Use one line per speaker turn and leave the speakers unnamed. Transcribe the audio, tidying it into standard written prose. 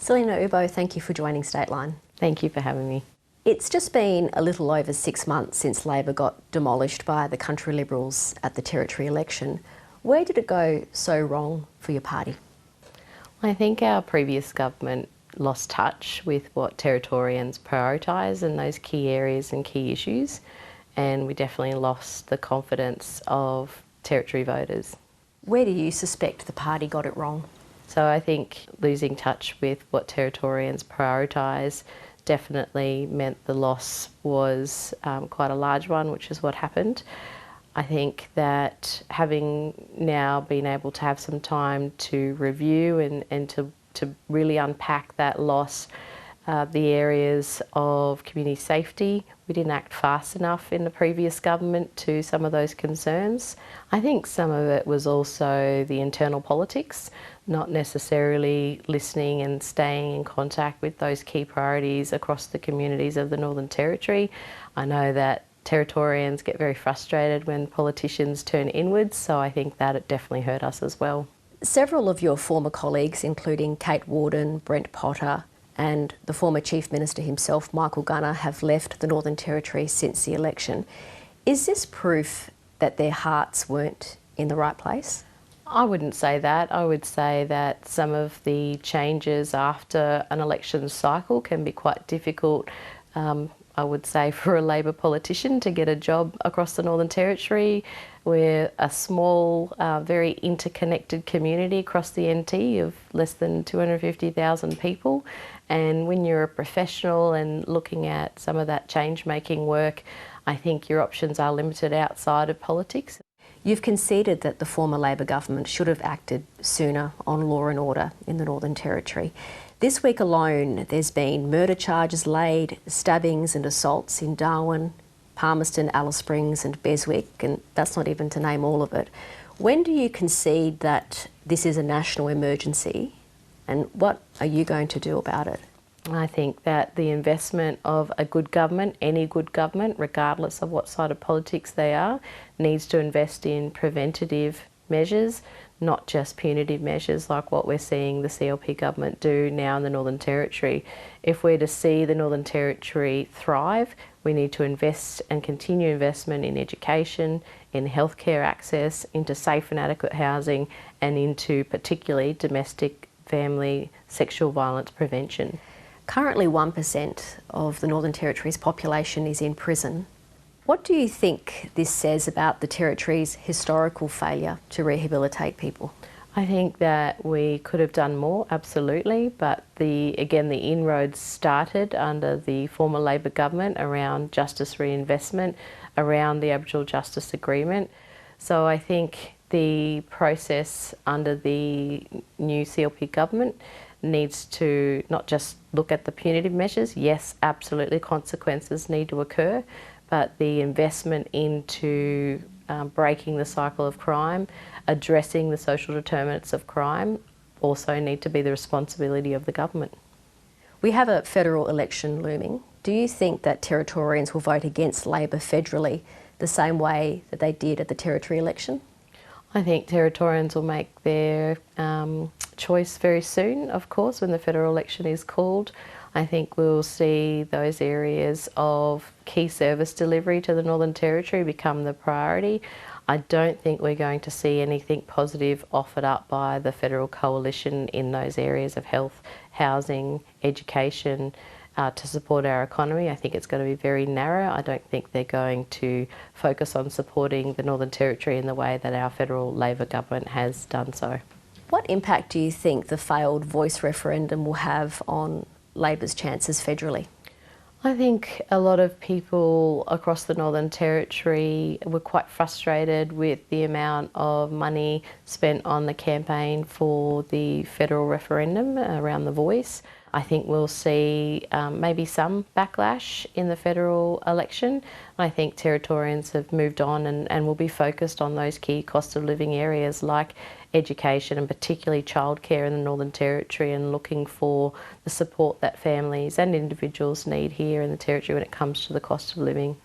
Selena Uibo, thank you for joining Stateline.
Thank you for having me.
It's just been a little over 6 months since Labor got demolished by the country Liberals at the Territory election. Where did it go so wrong for your party?
I think our previous government lost touch with what Territorians prioritise in those key areas and key issues, and we definitely lost the confidence of Territory voters.
Where do you suspect the party got it wrong?
So I think losing touch with what Territorians prioritise definitely meant the loss was quite a large one, which is what happened. I think that having now been able to have some time to review and to really unpack that loss, the areas of community safety, we didn't act fast enough in the previous government to some of those concerns. I think some of it was also the internal politics, not necessarily listening and staying in contact with those key priorities across the communities of the Northern Territory. I know that Territorians get very frustrated when politicians turn inwards, so I think that it definitely hurt us as well.
Several of your former colleagues, including Kate Warden, Brent Potter, and the former Chief Minister himself, Michael Gunner, have left the Northern Territory since the election. Is this proof that their hearts weren't in the right place?
I wouldn't say that. I would say that some of the changes after an election cycle can be quite difficult, I would say, for a Labor politician to get a job across the Northern Territory. We're a small, very interconnected community across the NT of less than 250,000 people. And when you're a professional and looking at some of that change-making work, I think your options are limited outside of politics.
You've conceded that the former Labor government should have acted sooner on law and order in the Northern Territory. This week alone, there's been murder charges laid, stabbings and assaults in Darwin, Palmerston, Alice Springs and Beswick, and that's not even to name all of it. When do you concede that this is a national emergency, and what are you going to do about it?
I think that the investment of a good government, any good government, regardless of what side of politics they are, needs to invest in preventative measures, not just punitive measures like what we're seeing the CLP government do now in the Northern Territory. If we're to see the Northern Territory thrive, we need to invest and continue investment in education, in healthcare access, into safe and adequate housing, and into particularly domestic family sexual violence prevention.
Currently 1% of the Northern Territory's population is in prison. What do you think this says about the Territory's historical failure to rehabilitate people?
I think that we could have done more, absolutely, but the inroads started under the former Labor government around justice reinvestment, around the Aboriginal Justice Agreement. So I think the process under the new CLP government needs to not just look at the punitive measures. Yes, absolutely, consequences need to occur, but the investment into breaking the cycle of crime, addressing the social determinants of crime, also need to be the responsibility of the government.
We have a federal election looming. Do you think that Territorians will vote against Labor federally the same way that they did at the Territory election?
I think Territorians will make their choice very soon, of course, when the federal election is called. I think we'll see those areas of key service delivery to the Northern Territory become the priority. I don't think we're going to see anything positive offered up by the federal coalition in those areas of health, housing, education, to support our economy. I think it's going to be very narrow. I don't think they're going to focus on supporting the Northern Territory in the way that our federal Labor government has done so.
What impact do you think the failed voice referendum will have on Labor's chances federally?
I think a lot of people across the Northern Territory were quite frustrated with the amount of money spent on the campaign for the federal referendum around the voice. I think we'll see maybe some backlash in the federal election. I think Territorians have moved on and will be focused on those key cost of living areas like education and particularly childcare in the Northern Territory, and looking for the support that families and individuals need here in the Territory when it comes to the cost of living.